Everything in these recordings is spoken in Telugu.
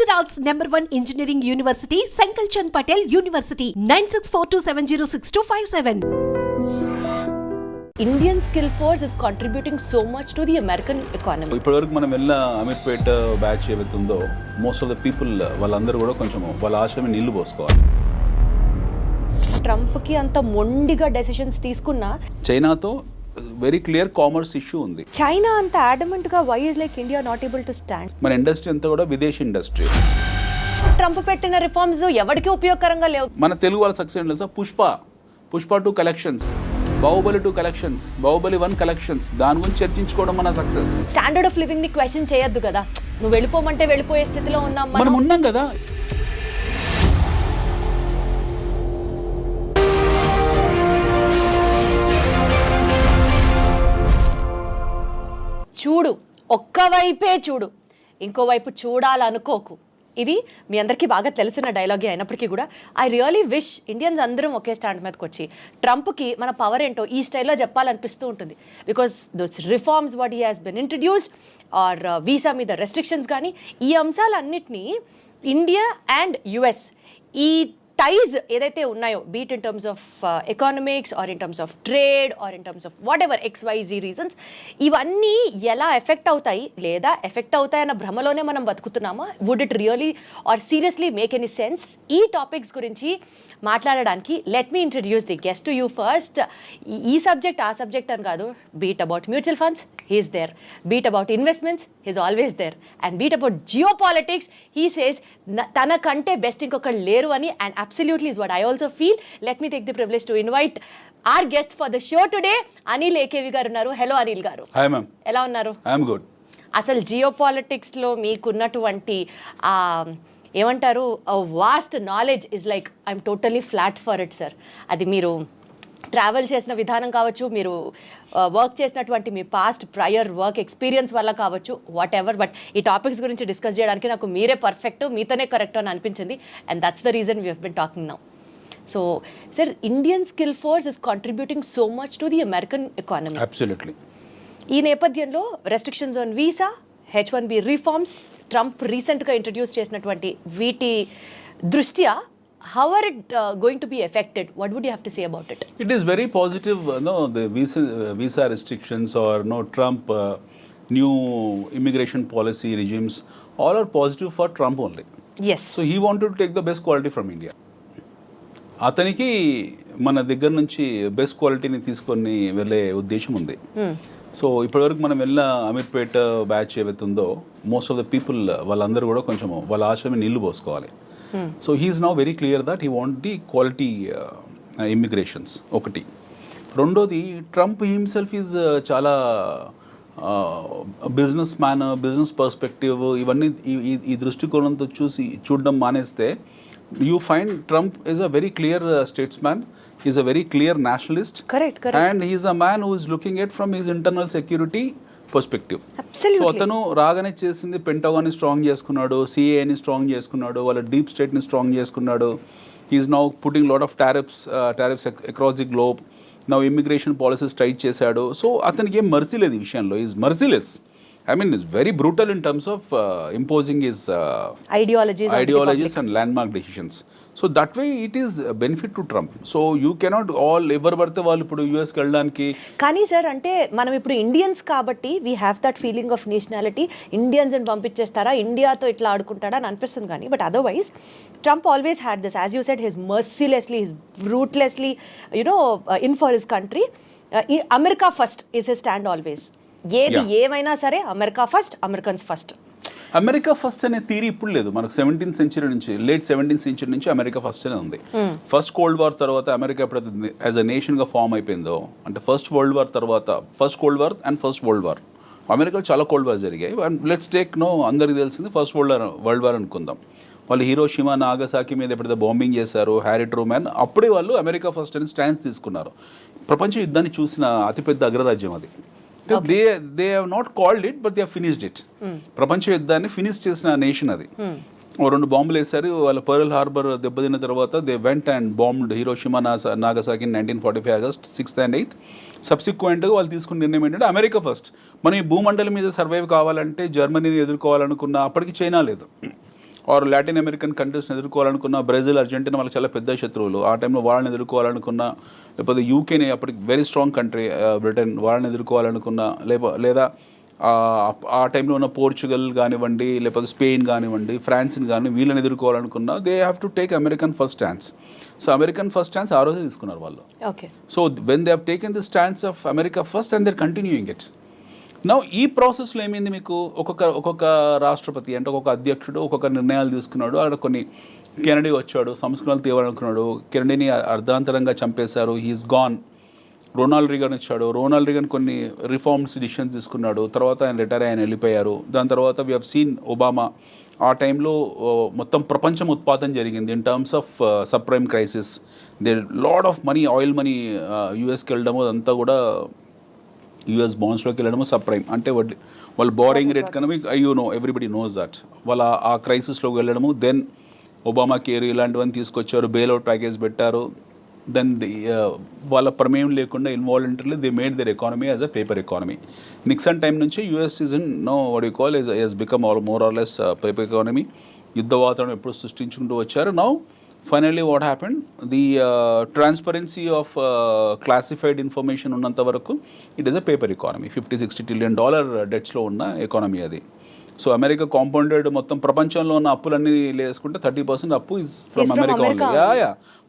Gujarat's #1 engineering university, Sankal Chand Patel University, 9642706257. Indian skill force is contributing so much to the American economy. ఇప్పటివరకు మనం వెళ్ళిన అమీర్పేట బ్యాచ్ ఏవైతుందో మోస్ట్ ఆఫ్ ద పీపుల్ వాళ్ళందరూ కూడా కొంచెం వాళ్ళ ఆశ్రమే నీళ్లు పోసుకోవాలి. ట్రంప్కి అంత మొండిగా డెసిషన్స్ తీసుకున్నా చైనాతో వెరీ క్లియర్ కామర్స్ ఇష్యూ ఉంది. చైనా అంత అడమెంట్ గా why is like India not able to stand? మన ఇండస్ట్రీ అంతా కూడా విదేశీ ఇండస్ట్రీ. ట్రంప్ పెట్టిన రిఫార్మ్స్ ఎవరికి ఉపయోగకరంగా లేవు. మన తెలుగు వాళ్ళ సక్సెస్ తెలుసా? Pushpa 2 collections, Baahubali 2 collections, Baahubali 1 collections, దాని గురించి చర్చించుకోవడం మన సక్సెస్. స్టాండర్డ్ ఆఫ్ లివింగ్ ని క్వశ్చన్ చేయొద్దు కదా. నువ్వు వెళ్ళిపోమంటే వెళ్ళిపోయే స్థితిలో మనం ఉన్నాం కదా. చూడు, ఒక్కవైపే చూడు, ఇంకోవైపు చూడాలనుకోకు. ఇది మీ అందరికీ బాగా తెలిసిన డైలాగే అయినప్పటికీ కూడా ఐ రియలీ విష్ ఇండియన్స్ అందరం ఒకే స్టాండ్ మీదకి వచ్చి ట్రంప్కి మన పవర్ ఏంటో ఈ స్టైల్లో చెప్పాలనిపిస్తూ ఉంటుంది. Because those reforms what he has been introduced are visa మీద రెస్ట్రిక్షన్స్ కానీ ఈ అంశాలన్నింటినీ ఇండియా అండ్ యుఎస్ ఈ టైజ్ ఏదైతే ఉన్నాయో be it in terms of economics or in terms of trade or in terms of whatever XYZ reasons ఇవన్నీ ఎలా ఎఫెక్ట్ అవుతాయి లేదా ఎఫెక్ట్ అవుతాయన్న భ్రమలోనే మనం బతుకుతున్నామా? Would it really or seriously make any sense? ఈ టాపిక్స్ గురించి మాట్లాడడానికి let me introduce the guest to you first. ఈ సబ్జెక్ట్ ఆ సబ్జెక్ట్ అని కాదు. Be it about mutual funds, he's there. Be it about investments, he's always there. And beat about geo politics, he says తన కంటే బెస్ట్ ఇంకొకళ్ళు లేరు అని. And absolutely is what I also feel. Let me take the privilege to invite our guest for the show today, Anil AKV గారు ఉన్నారు. Hello Anil garu. Hi ma'am. ఎలా ఉన్నారు? I'm good. అసలు జియో పాలిటిక్స్లో మీకున్నటువంటి ఏమంటారు vast knowledge is like I'm totally flat for it sir. అది మీరు ట్రావెల్ చేసిన విధానం కావచ్చు, మీరు వర్క్ చేసినటువంటి మీ పాస్ట్ ప్రయర్ వర్క్ ఎక్స్పీరియన్స్ వల్ల కావచ్చు, వాట్ ఎవర్. బట్ ఈ టాపిక్స్ గురించి డిస్కస్ చేయడానికి నాకు మీరే పర్ఫెక్ట్, మీతోనే కరెక్ట్ అని అనిపించింది. And that's the reason we have been talking now. So sir, Indian skill force is contributing so much to the American economy. Absolutely. ఈ నేపథ్యంలో restrictions on visa, H1B reforms, Trump రీసెంట్గా ఇంట్రడ్యూస్ చేసినటువంటి వీటి దృష్ట్యా how are it going to be affected? What would you have to say about it? It is very positive, the visa restrictions or Trump new immigration policy regimes, all are positive for Trump only. Yes. So he wanted to take the best quality from India. అతనికి మన దగ్గర నుంచి బెస్ట్ క్వాలిటీని తీసుకొని వెళ్ళే ఉద్దేశం ఉంది. సో ఇప్పటివరకు మనం వెళ్ళిన అమీర్పేట బ్యాచ్ ఏవైతుందో మోస్ట్ ఆఫ్ ద పీపుల్ వాళ్ళందరూ కూడా కొంచెం వాళ్ళ ఆశ్రమే నీళ్లు పోసుకోవాలి. So he's now very clear that he want the quality immigrations. ఒకటి. రెండోది, ట్రంప్ హిమ్సెల్ఫ్ ఈజ్ చాలా బిజినెస్ మ్యాన్, బిజినెస్ పర్స్పెక్టివ్ ఇవన్నీ ఈ దృష్టికోణంతో చూడడం మానేస్తే you find Trump is a very clear statesman. He is a very clear nationalist. Correct. And he is a man who is looking at from his internal security perspective. Absolutely. So atanu రాగానే చేసింది పెంటగాన్ ని స్ట్రాంగ్ చేసుకున్నాడు, CAA ని స్ట్రాంగ్ చేసుకున్నాడు, వాళ్ళ డీప్ స్టేట్ ని స్ట్రాంగ్ చేసుకున్నాడు. He is now putting lot of tariffs across the globe. Now immigration policies tight చేశాడు. So అతనికి ఏం మర్సీ లేదు ఈ విషయంలో. He is merciless. I mean, it's very brutal in terms of imposing his ideologies and landmark decisions. So that way it is a benefit to Trump. So you cannot all ఎవరు పడితే వాళ్ళు ఇప్పుడు యూఎస్కి వెళ్ళడానికి. కానీ సార్, అంటే మనం ఇప్పుడు ఇండియన్స్ కాబట్టి we have that feeling of nationality. Indians అని పంపించేస్తారా, ఇండియాతో ఇట్లా ఆడుకుంటాడా అని అనిపిస్తుంది. కానీ but otherwise Trump always had this, as you said, his mercilessly, his ruthlessly in for his country. America first is his stand always. ఏది ఏమైనా సరే America first, Americans first. America first అనే థియరీ ఇప్పుడు లేదు మనకు. 17th century నుంచి, లేట్ 17th century నుంచి అమెరికా ఫస్ట్ అనే ఉంది. ఫస్ట్ కోల్డ్ వార్ తర్వాత అమెరికా ఎప్పుడు యాజ్ అ నేషన్గా ఫామ్ అయిపోయిందో, అంటే ఫస్ట్ వరల్డ్ వార్ తర్వాత, first cold war and first world war, అమెరికాలో చాలా కోల్డ్ వార్ జరిగాయి. లెట్స్ టేక్ అందరికీ తెలిసింది ఫస్ట్ వరల్డ్ వార్ అనుకుందాం. వాళ్ళు హీరోషిమా, నాగసాకి మీద ఎప్పుడైతే బాంబింగ్ చేశారు, హ్యారీ ట్రూమాన్, అప్పుడే వాళ్ళు అమెరికా ఫస్ట్ అని స్టాండ్స్ తీసుకున్నారు. ప్రపంచ యుద్ధాన్ని చూసిన అతిపెద్ద అగ్రరాజ్యం అది. They have not called it, but they have finished it. ప్రపంచ యుద్ధాన్ని ఫినిష్ చేసిన నేషన్ అది. 2 బాంబులు వేశారు. వాళ్ళ పర్ల్ హార్బర్ దెబ్బతిన్న తర్వాత they went and bombed Hiroshima, Nagasaki 1945 August 6th and 8th. సబ్సిక్వెంట్గా వాళ్ళు తీసుకున్న నిర్ణయం ఏంటంటే అమెరికా ఫస్ట్. మనం ఈ భూమండలం మీద సర్వైవ్ కావాలంటే, జర్మనీని ఎదుర్కోవాలనుకున్న అప్పటికి చైనా లేదు. ఆర్ లాటిన్ అమెరికన్ కంట్రీస్ని ఎదుర్కోవాలనుకున్న బ్రెజిల్, అర్జెంటీనా వాళ్ళకి చాలా పెద్ద శత్రువులు. ఆ టైంలో వాళ్ళని ఎదుర్కోవాలనుకున్న, లేకపోతే యూకేని అప్పటికి వెరీ స్ట్రాంగ్ కంట్రీ బ్రిటన్, వాళ్ళని ఎదుర్కోవాలనుకున్న, లేదా ఆ టైంలో ఉన్న పోర్చుగల్ కానివ్వండి, లేకపోతే స్పెయిన్ కానివ్వండి, ఫ్రాన్స్ని కానీ వీళ్ళని ఎదుర్కోవాలనుకున్న, they have to take American first stance. So American first stance ఆ రోజే తీసుకున్నారు వాళ్ళు. Okay. So when they have taken the stance of America first and their continuing it. Now ఈ ప్రాసెస్లో ఏమైంది, మీకు ఒక్కొక్క రాష్ట్రపతి అంటే ఒక్కొక్క అధ్యక్షుడు ఒక్కొక్క నిర్ణయాలు తీసుకున్నాడు. అక్కడ కొన్ని కెనడీ వచ్చాడు, సంస్కరణలు తీయాలనుకున్నాడు, కెనడీని అర్ధాంతరంగా చంపేశారు, హీఈస్ గాన్. రొనాల్డ్ రీగన్ వచ్చాడు, రొనాల్డ్ రీగన్ కొన్ని రిఫార్మ్స్ డిసిషన్స్ తీసుకున్నాడు, తర్వాత ఆయన రిటైర్ ఆయన వెళ్ళిపోయారు. దాని తర్వాత వీ హ్యావ్ సీన్ ఒబామా. ఆ టైంలో మొత్తం ప్రపంచం ఉత్పాదన జరిగింది in terms of subprime crisis. They load of money, oil money యూఎస్కి వెళ్ళడము, అదంతా కూడా యూఎస్ బాండ్స్లోకి వెళ్ళడము సబ్ప్రైమ్ అంటే వాళ్ళు బారింగ్ రేట్ కన్నా ఎవ్రీబడి నోస్ దట్. వాళ్ళ ఆ క్రైసిస్లోకి వెళ్ళడము. దెన్ ఒబామా కేర్ ఇలాంటివన్నీ తీసుకొచ్చారు, బెయిల్అవుట్ ప్యాకేజ్ పెట్టారు. దెన్ వాళ్ళ ప్రమేయం లేకుండా involuntarily they made their economy as a paper economy. Nixon time నుంచి US is in what you call is become more or less paper economy. యుద్ధ వాతావరణం ఎప్పుడు సృష్టించుకుంటూ వచ్చారు. Now finally what happened, the transparency of classified information ఉన్నంత వరకు it is a paper economy. $50-60 trillion డెట్స్లో ఉన్న ఎకానమీ అది. సో అమెరికా కాంపౌండెడ్ మొత్తం ప్రపంచంలో ఉన్న అప్పులన్నీ లేసుకుంటే 30% అప్పు is from America only.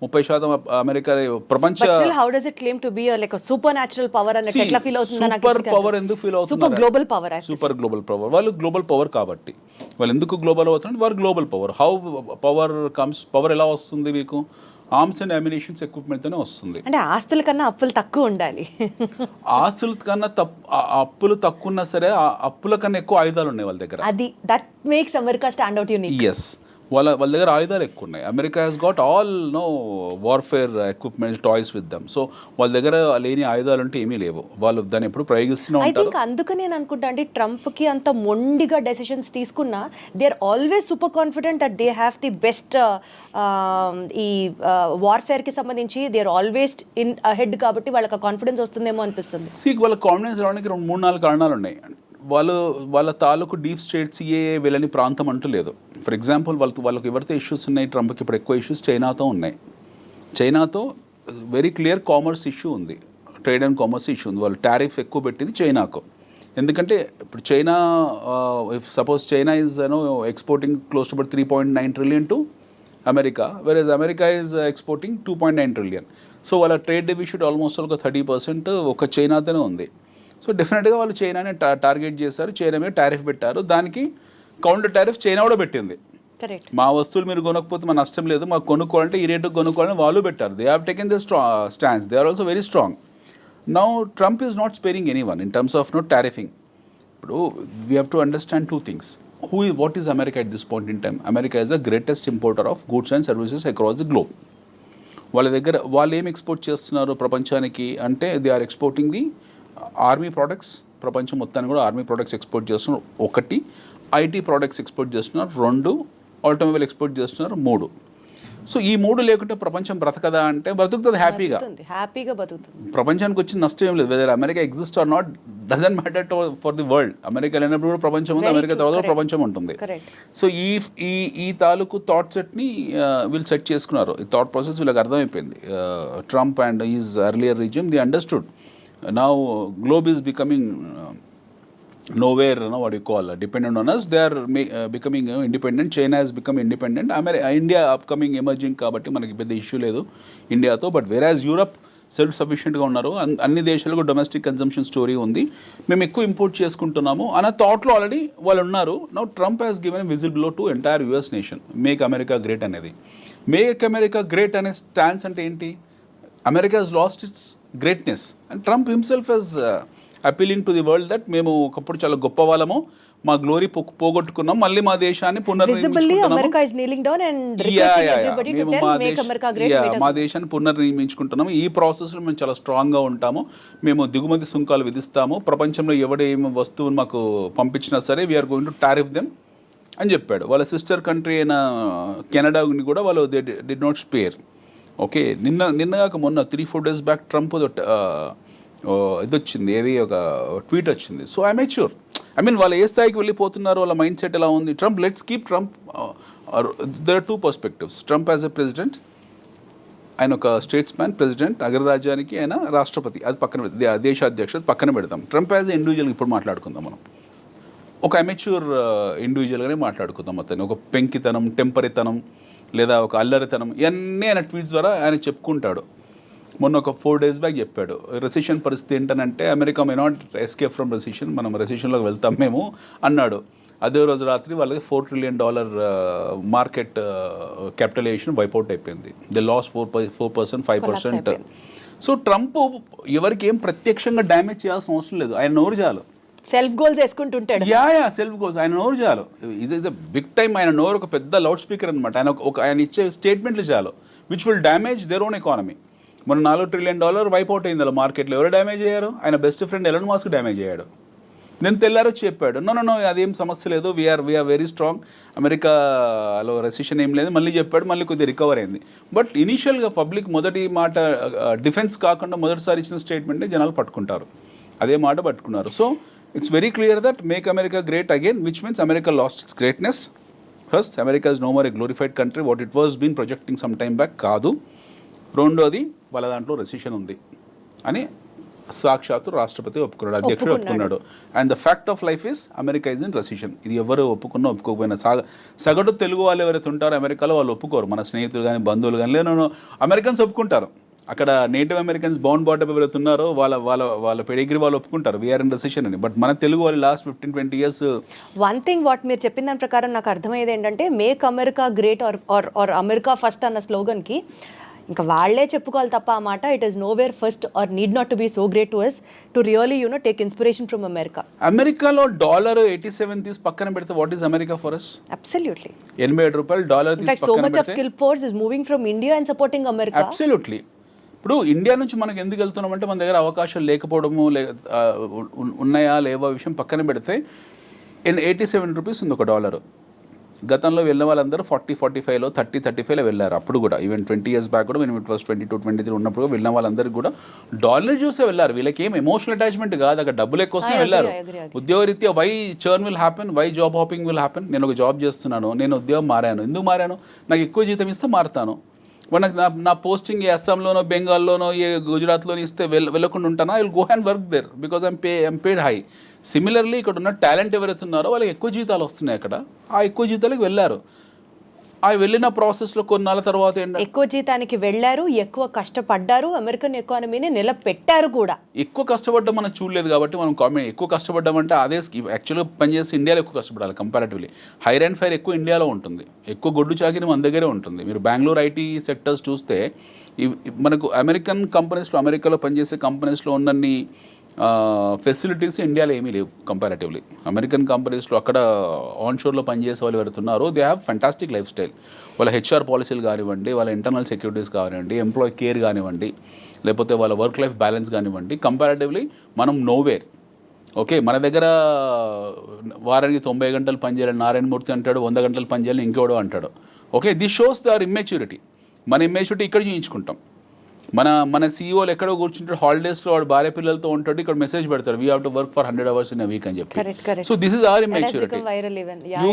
30% America ప్రపంచ. How does it claim to be like super natural power అని ఎట్లా ఫీల్ అవుతుంది? సూపర్ పవర్ ఎందుకు ఫీల్ అవుతుంది? Super global power. Super global power. వాళ్ళు గ్లోబల్ పవర్ కాబట్టి వాళ్ళు ఎందుకు గ్లోబల్ అవుతున్నారు? వారు global power. How power comes? Power ఎలా వస్తుంది మీకు? ఆర్మ్స్ అండ్ అమ్యునిషన్స్ ఎక్విప్మెంట్తోనే వస్తుంది. అంటే ఆస్తుల కన్నా అప్పులు తక్కువ ఉండాలి. ఆస్తుల కన్నా అప్పులు తక్కువ ఉన్నా సరే అప్పుల కన్నా ఎక్కువ ఆయుధాలు ఉన్నాయి వాళ్ళ దగ్గర. అది that makes America stand out unique. Yes, వాళ్ళ దగ్గర ఆయుధాలు ఎక్కువ ఉన్నాయి. America has got all warfare equipment toys with them. So వాళ్ళ దగ్గర లేని ఆయుధాలు అంటే ఏమీ లేవు. వాళ్ళు దాన్ని ఎప్పుడు ప్రయోగిస్తూనే ఉంటారు. ఐ థింక్ అందుకని నేను అనుకుంటా అంటే ట్రంప్కి అంత మొండిగా డెసిషన్స్ తీసుకున్నా they are always super confident that they have the best ఈ వార్ఫేర్కి సంబంధించి they are always in ahead కాబట్టి వాళ్ళకి కాన్ఫిడెన్స్ వస్తుందేమో అనిపిస్తుంది. వాళ్ళ కాన్ఫిడెన్స్ రావడానికి 3-4 కారణాలు ఉన్నాయి. వాళ్ళ తాలూకు డీప్ స్టేట్ సిఏఏ వెళ్ళని ప్రాంతం అంటూ లేదు. ఫర్ ఎగ్జాంపుల్ వాళ్ళకి ఎవరితో ఇష్యూస్ ఉన్నాయి ట్రంప్కి? ఇప్పుడు ఎక్కువ ఇష్యూస్ చైనాతో ఉన్నాయి. చైనాతో వెరీ క్లియర్ కామర్స్ ఇష్యూ ఉంది, ట్రేడ్ అండ్ కామర్స్ ఇష్యూ ఉంది. వాళ్ళు టారిఫ్ ఎక్కువ పెట్టింది చైనాకు. ఎందుకంటే ఇప్పుడు China, if suppose China is exporting close to about 3.9 trillion to America, versus America is exporting 2.9 trillion. So వాళ్ళ ట్రేడ్ డెఫిసిట్ ఆల్మోస్ట్ ఒక 30% ఒక చైనాతోనే ఉంది. సో డెఫినెట్గా వాళ్ళు చైనాని టార్గెట్ చేశారు, చైనా మీద టారిఫ్ పెట్టారు. దానికి కౌంటర్ టారిఫ్ చైనా కూడా పెట్టింది. మా వస్తువులు మీరు కొనకపోతే మా నష్టం లేదు, మాకు కొనుక్కోవాలంటే ఈ రేటుకు కొనుక్కోవాలని వాళ్ళు పెట్టారు. They have taken the stands. They are also very strong. Now Trump is not sparing any one in terms of tariffing. ఇప్పుడు we have to understand 2 things. What is America at this point in time? America is the greatest importer of goods and services across the globe. వాళ్ళు ఏం ఎక్స్పోర్ట్ చేస్తున్నారు ప్రపంచానికి అంటే they are exporting the army products. ప్రపంచం మొత్తాన్ని కూడా ఆర్మీ ప్రోడక్ట్స్ ఎక్స్పోర్ట్ చేస్తున్నారు. 1 ఐటీ ప్రోడక్ట్స్ ఎక్స్పోర్ట్ చేస్తున్నారు. 2 ఆటోమొబైల్ ఎక్స్పోర్ట్ చేస్తున్నారు. 3 సో ఈ 3 లేకుంటే ప్రపంచం బ్రతకదా అంటే బ్రతుకుతుంది, హ్యాపీగా బతుకుతుంది. ప్రపంచానికి వచ్చిన నష్టం ఏం లేదు. Whether America exist or not doesn't matter for the world. America లేనప్పుడు కూడా ప్రపంచం ఉంది, అమెరికా తర్వాత ప్రపంచం ఉంటుంది. సో ఈ తాలూకు థాట్ సెట్ని వీళ్ళు సెట్ చేసుకున్నారు. ఈ థాట్ ప్రాసెస్ వీళ్ళకి అర్థమైపోయింది. Trump and is earlier regime the understood. Now globe is becoming nowhere, what you call dependent on us. They are becoming independent. China has become independent. India upcoming emerging కాబట్టి మనకి పెద్ద ఇష్యూ లేదు ఇండియాతో. బట్ వేరాజ్ యూరప్ సెల్ఫ్ సఫిషియెంట్గా ఉన్నారు. అన్ని దేశాలకు డొమెస్టిక్ కన్జంప్షన్ స్టోరీ ఉంది, మేము ఎక్కువ ఇంపోర్ట్ చేసుకుంటున్నాము అన్న థాట్లో ఆల్రెడీ వాళ్ళు ఉన్నారు. Now Trump has given whistle blow to entire US nation. Make America great అనేది. మేక్ అమెరికా గ్రేట్ అనే స్టాన్స్ అంటే ఏంటి? America has lost its greatness and Trump himself is appealing to the world that మేము ఒకప్పుడు చాలా గొప్ప వాళ్ళము, మా గ్లోరీ పోగొట్టుకున్నాం, మళ్ళీ మా దేశాన్ని మా దేశాన్ని పునర్నిర్మించుకుంటున్నాము. ఈ ప్రాసెస్లో మేము చాలా స్ట్రాంగ్గా ఉంటాము, మేము దిగుమతి సుంకాలు విధిస్తాము, ప్రపంచంలో ఎవడు ఏమి వస్తువును మాకు పంపించినా సరే we're going to tariff them అని చెప్పాడు. వాళ్ళ సిస్టర్ కంట్రీ అయిన కెనడాని కూడా వాళ్ళు they did not spare. Okay, నిన్నగాక మొన్న 3-4 days బ్యాక్ ట్రంప్ ఇది వచ్చింది, ఏది ఒక ట్వీట్ వచ్చింది. So I make sure, I mean వాళ్ళు ఏ స్థాయికి వెళ్ళిపోతున్నారు, వాళ్ళ మైండ్ సెట్ ఎలా ఉంది. Trump, let's keep Trump there are two perspectives. Trump as a president, ఆయన ఒక స్టేట్స్ మ్యాన్, ప్రెసిడెంట్, అగ్రరాజ్యానికి ఆయన రాష్ట్రపతి, అది పక్కన దేశ అధ్యక్షుడు పక్కన పెడతాం. ట్రంప్ యాజ్ ఇండివిజువల్ ఇప్పుడు మాట్లాడుకుందాం మనం. ఒక అమెచ్యూర్ ఇండివిజువల్గానే మాట్లాడుకుందాం. అతను ఒక పెంకితనం, టెంపరితనం లేదా ఒక అల్లరితనం ఇవన్నీ ఆయన ట్వీట్స్ ద్వారా ఆయన చెప్పుకుంటాడు. మొన్న ఒక 4 days బ్యాక్ చెప్పాడు రెసిషన్ పరిస్థితి ఏంటనంటే America may not escape from recession, మనం రెసిషన్లోకి వెళ్తాం మేము అన్నాడు. అదే రోజు రాత్రి వాళ్ళకి $4 trillion మార్కెట్ క్యాపిటలైజేషన్ వైపౌట్ అయిపోయింది. They loss 4%, 5%. సో ట్రంప్ ఎవరికి ఏం ప్రత్యక్షంగా డ్యామేజ్ చేయాల్సిన అవసరం లేదు, ఆయన నోరు చాలు. సెల్ఫ్ గోల్స్ వేసుకుంటుంటాడు. యా సెల్ఫ్ గోల్స్, ఆయన నోరు చాలు. ఇది ఇస్ అ బిగ్ టైమ్. ఆయన నోరు ఒక పెద్ద లౌడ్ స్పీకర్ అనమాట. ఆయన ఇచ్చే స్టేట్మెంట్లు చాలు which will damage their own economy. మన $4 trillion వైపౌట్ అయింది అలా మార్కెట్లో. ఎవరు డ్యామేజ్ అయ్యారు? ఆయన best friend Elon Musk damage అయ్యాడు. నేను తెల్లారో చెప్పాడు, నో అదేం సమస్య లేదు, వీఆర్ వెరీ స్ట్రాంగ్, అమెరికాలో రెసిషన్ ఏం లేదు. మళ్ళీ చెప్పాడు, మళ్ళీ కొద్దిగా రికవర్ అయింది. బట్ ఇనీషియల్గా పబ్లిక్ మొదటి మాట డిఫెన్స్ కాకుండా మొదటిసారి ఇచ్చిన స్టేట్మెంట్ని జనాలు పట్టుకుంటారు. అదే మాట పట్టుకున్నారు. So it's very clear that make America great again, which means America lost its greatness. First, America is no more a glorified country what it was been projecting some time back కాదు. రెండోది, వాళ్ళ దాంట్లో రెసిషన్ ఉంది అని సాక్షాత్తు రాష్ట్రపతి ఒప్పుకున్నాడు, అధ్యక్షుడు ఒప్పుకున్నాడు. And the fact of life is America is in recession. ఇది ఎవరు ఒప్పుకున్నా ఒప్పుకోకపోయినా సగటు తెలుగు వాళ్ళు ఎవరైతే ఉంటారో అమెరికాలో వాళ్ళు ఒప్పుకోరు. మన స్నేహితులు కానీ బంధువులు కానీ లేదు, అమెరికన్స్ ఒప్పుకుంటారు. అక్కడ నేటివ్ అమెరికన్స్ బౌండ్ బాటప్ ఎవరైతే ఉన్నారో వాళ్ళ పెడిగ్రీ వాళ్ళు ఒప్పుకుంటారు వీఆర్ ఇన్ రెసిషన్ అని. బట్ మన తెలుగు వాళ్ళు last 15-20 years. One thing what మీరు చెప్పిన దాని ప్రకారం నాకు అర్థమయ్యేది ఏంటంటే make America great or America first అన్న స్లోగన్కి ఇంకా వాళ్ళే చెప్పుకోవాలి తప్ప ఆ మాట it is nowhere first or need not to be so great to us to really take inspiration from America. అమెరికాలో $87 తీసి పక్కన పెడితే what is America for us? Absolutely. $87 తీసి so much of skill force is moving from India and supporting America. Absolutely. ఇప్పుడు ఇండియా నుంచి మనకు ఎందుకు వెళ్తున్నామంటే మన దగ్గర అవకాశాలు లేకపోవడము ఉన్నాయా లేవా విషయం పక్కన పెడితే $87 ఉంది ఒక డాలర్. గతంలో వెళ్ళిన వాళ్ళందరూ 40-45లో 30-35లో వెళ్ళారు. అప్పుడు కూడా ఈవెన్ 20 years బ్యాక్ కూడా మేము ఇట్ వాస్ 22-23 ఉన్నప్పుడు వెళ్ళిన వాళ్ళందరికీ కూడా డాలర్ చూసే వెళ్ళారు. వీళ్ళకి ఏం ఎమోషనల్ అటాచ్మెంట్ కాదు, అక్కడ డబ్బులు ఎక్కువనే వెళ్ళారు. ఉద్యోగరీత్యా why churn will happen, why job hopping will happen. నేను ఒక జాబ్ చేస్తున్నాను, నేను ఉద్యోగం మారాను, ఎందుకు మారాను? నాకు ఎక్కువ జీతం ఇస్తే మారుతాను. మనకు నా పోస్టింగ్ ఏ అస్సాంలోనో బెంగాల్లోనో ఏ గుజరాత్లోనో ఇస్తే వెళ్ళకుండా ఉంటానా? I will go and work there because I'm paid high. Similarly ఇక్కడ ఉన్న టాలెంట్ ఎవరైతే ఉన్నారో వాళ్ళకి ఎక్కువ జీతాలు వస్తున్నాయి అక్కడ, ఆ ఎక్కువ జీతాలకు వెళ్ళారు. ఆ వెళ్ళిన ప్రాసెస్లో కొన్నాళ్ళ తర్వాత ఎక్కువ జీతానికి వెళ్ళారు, ఎక్కువ కష్టపడ్డారు, అమెరికన్ ఎకానమీని నిలబెట్టారు కూడా. ఎక్కువ కష్టపడ్డం మనం చూడలేదు కాబట్టి మనం కామెంట్. ఎక్కువ కష్టపడ్డామంటే అదే యాక్చువల్గా పనిచేసి ఇండియాలో ఎక్కువ కష్టపడాలి కంపారిటివ్లీ. హైర్ అండ్ ఫైర్ ఎక్కువ ఇండియాలో ఉంటుంది, ఎక్కువ గొడ్డు చాకిరి మన దగ్గరే ఉంటుంది. మీరు బెంగళూరు ఐటీ సెక్టర్స్ చూస్తే మనకు అమెరికన్ కంపెనీస్లో, అమెరికాలో పనిచేసే కంపెనీస్లో ఉన్నన్ని ఫెసిలిటీస్ ఇండియాలో ఏమీ లేవు కంపారిటివ్లీ. అమెరికన్ కంపెనీస్లో అక్కడ ఆన్షోర్లో పనిచేసే వాళ్ళు ఎవరుతున్నారో they have fantastic life style. వాళ్ళ హెచ్ఆర్ పాలసీలు కానివ్వండి, వాళ్ళ ఇంటర్నల్ సెక్యూరిటీస్ కానివ్వండి, ఎంప్లాయీ కేర్ కానివ్వండి, లేకపోతే వాళ్ళ వర్క్ లైఫ్ బ్యాలెన్స్ కానివ్వండి, కంపారిటివ్లీ మనం నోవేర్. ఓకే, మన దగ్గర వారానికి 90 గంటలు పనిచేయాలి నారాయణమూర్తి అంటాడు, 100 గంటలు పనిచేయాలి ఇంకోడో అంటాడు. Okay, this shows their immaturity. మన ఇమ్మెచ్యూరిటీ ఇక్కడ చూయించుకుంటాం. మన సీఈఓలు ఎక్కడో కూర్చుంటాడు, హాలిడేస్లో వాడు భార్య పిల్లలతో ఉంటాడు, ఇక్కడ మెసేజ్ పెడతాడు we have to work for 100 hours in a week అని చెప్పి. So this is our immaturity.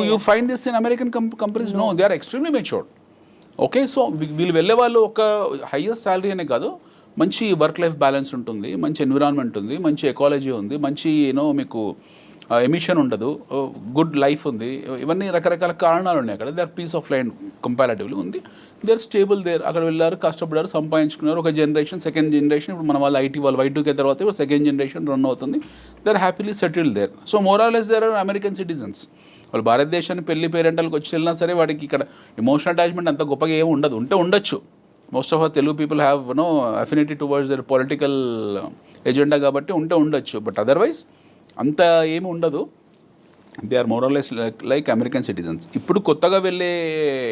You find this in American companies? No, they are extremely matured. Okay, so వీళ్ళు వెళ్ళే వాళ్ళు ఒక హైయెస్ట్ శాలరీ అనే కాదు, మంచి వర్క్ లైఫ్ బ్యాలెన్స్ ఉంటుంది, మంచి ఎన్విరాన్మెంట్ ఉంది, మంచి ఎకాలజీ ఉంది, మంచి మీకు ఎమిషన్ ఉండదు, గుడ్ లైఫ్ ఉంది. ఇవన్నీ రకరకాల కారణాలు ఉన్నాయి అక్కడ. They are peace of mind కంపారిటివ్లీ ఉంది. They are stable there. అక్కడ వెళ్ళారు, కష్టపడ్డారు, సంపాదించుకున్నారు. ఒక జనరేషన్, సెకండ్ జనరేషన్, ఇప్పుడు మన వాళ్ళు ఐటీ వాళ్ళు Y2K తర్వాత సెకండ్ జనరేషన్ రన్ అవుతుంది. They are happily settled there. So more or less there are American citizens. వాళ్ళు భారతదేశాన్ని పెళ్లి పేరెంటల్కి వచ్చి వెళ్ళినా సరే వాడికి ఇక్కడ ఎమోషనల్ అటాచ్మెంట్ అంత గొప్పగా ఏమి ఉండదు. ఉండొచ్చు. Most of our Telugu people have affinity towards their political agenda కాబట్టి ఉండొచ్చు. బట్ అదర్వైజ్ అంత ఏమి ఉండదు. They are more or less like American citizens. ఇప్పుడు కొత్తగా వెళ్ళే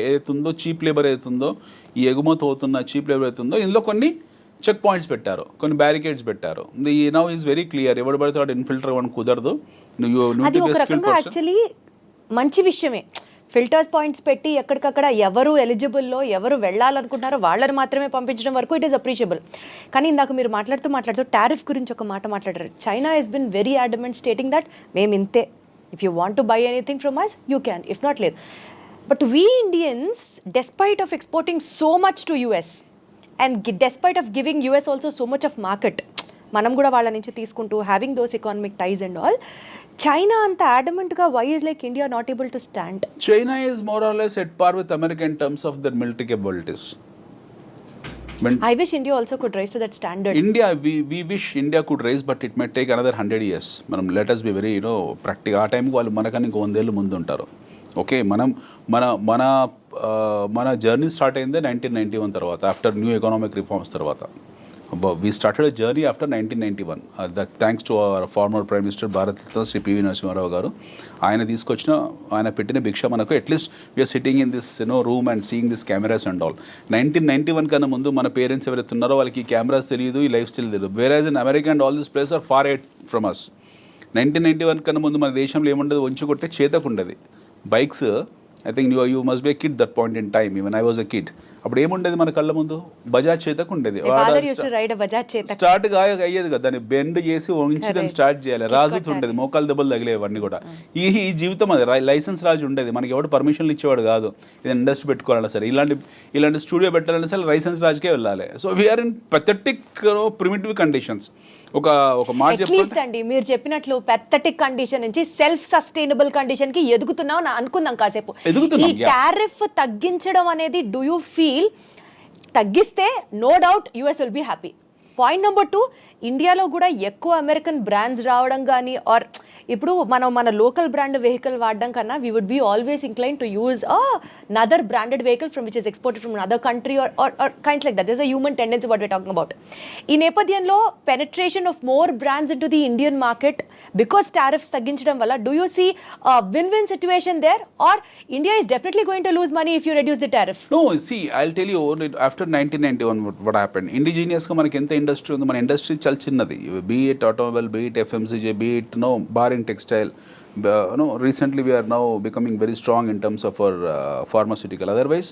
ఏదైతుందో చీప్ లేబర్ ఏదైతుందో, ఈ ఎగుమతి అవుతున్న చీప్ లేబర్ అవుతుందో, ఇందులో కొన్ని చెక్ పాయింట్స్ పెట్టారు, కొన్ని బ్యారికేడ్స్ పెట్టారు. Now is very clear. ఎవడు పడితే వాడు ఇన్ఫిల్టర్ అవ్వడం కుదరదు. యాక్చువల్లీ మంచి విషయమే. ఫిల్టర్స్ పాయింట్స్ పెట్టి ఎక్కడికక్కడ ఎవరు ఎలిజిబుల్లో, ఎవరు వెళ్ళాలనుకుంటున్నారో వాళ్ళని మాత్రమే పంపించడం వరకు ఇట్ ఈస్ అప్రిషియబుల్. కానీ ఇందాక మీరు మాట్లాడుతూ టారిఫ్ గురించి ఒక మాట మాట్లాడారు. China has been very adamant stating that మేము ఇంతే, if you want to buy anything from us you can, if not లేదు. But we Indians, despite of exporting so much to US and despite of giving US also so much of market, మనం కూడా వాళ్ళ నుంచి తీసుకుంటూ having those economic ties and all, China అంత అడమెంట్గా why is like India not able to stand? China is more or less at par with America in terms of their military capabilities. When I wish India also could rise to that standard. India, we wish India could rise, but it may take another 100 years. మనం let us be very practical. ఆ టైంకి వాళ్ళు మనకన్నా ఇంకో 100 ఏళ్ళు ముందు ఉంటారు. ఓకే, మనం మన జర్నీ స్టార్ట్ అయిందే 1991 తర్వాత, ఆఫ్టర్ న్యూ ఎకనామిక్ రిఫార్మ్స్ తర్వాత. We started a journey after 1991. Thanks to our former Prime Minister Bharat Ratna Sri P.V. Narasimha Rao garu. ఆయన పెట్టిన భిక్ష మనకు at least we're sitting in this room and seeing this cameras and all. 1991 కన్నా ముందు మన పేరెంట్స్ ఎవరైతే ఉన్నారో వాళ్ళకి ఈ కెమెరాస్ తెలియదు, ఈ లైఫ్ స్టైల్ తెలియదు. Whereas in America and all this place are far ahead from us. 1991 కన్నా ముందు మన దేశంలో ఏముండదు, వంచి కొట్టే చేతకు ఉండేది bikes. I think you must be a kid that point in time. Even I was a kid. అప్పుడు ఏముండేది మన కళ్ళ ముందు? బజాజ్ చేతకు ఉండేది. స్టార్ట్ అయ్యేది కదా, దాన్ని బెండ్ చేసి వంచి దాన్ని స్టార్ట్ చేయాలి. రాజుతో ఉండేది, మోకాలు దెబ్బలు తగిలేవన్నీ కూడా. ఈ జీవితం అది. లైసెన్స్ రాజు ఉండేది, మనకి ఎవడు పర్మిషన్లు ఇచ్చేవాడు కాదు. ఇది ఇండస్ట్రీ పెట్టుకోవాలన్నా సరే, ఇలాంటి స్టూడియో పెట్టాలన్నా సరే లైసెన్స్ రాజుకే వెళ్ళాలి. So we're in pathetic primitive conditions. ఒక మాట చెప్పండి అండి, మీరు చెప్పినట్లు పెథటిక్ కండిషన్ నుంచి సెల్ఫ్ సస్టైనబుల్ కండిషన్ కి ఎదుగుతున్నాం అనుకుందాం కాసేపు. ఈ టారిఫ్ తగ్గించడం అనేది, డూ యూ ఫీల్ తగ్గిస్తే no doubt US will be happy? Point number 2, ఇండియాలో కూడా ఎక్కువ అమెరికన్ బ్రాండ్స్ రావడం కానీ, ఆర్ ఇప్పుడు మన లోకల్ బ్రాండ్ వెహికల్ వాడడం కన్నా we would be always incline to use another branded vehicle from which is exported from another country or kinds like that. There's a human tendency what we're talking about. ఈ నేపథ్యంలో penetration of more brands into the Indian market because tariffs తగ్గించడం వల్ల, do you see a win-win situation there, or India is definitely going to lose money if you reduce the tariff? No, see, I'll tell you, after 1991 what happened, indigenous గా మనకి ఎంత ఇండస్ట్రీ ఉంది. మన ఇండస్ట్రీ చాలా చిన్నది. Be it automobile, be it FMCG, be it bar and textile. Recently we are now becoming very strong in terms of our pharmaceutical. Otherwise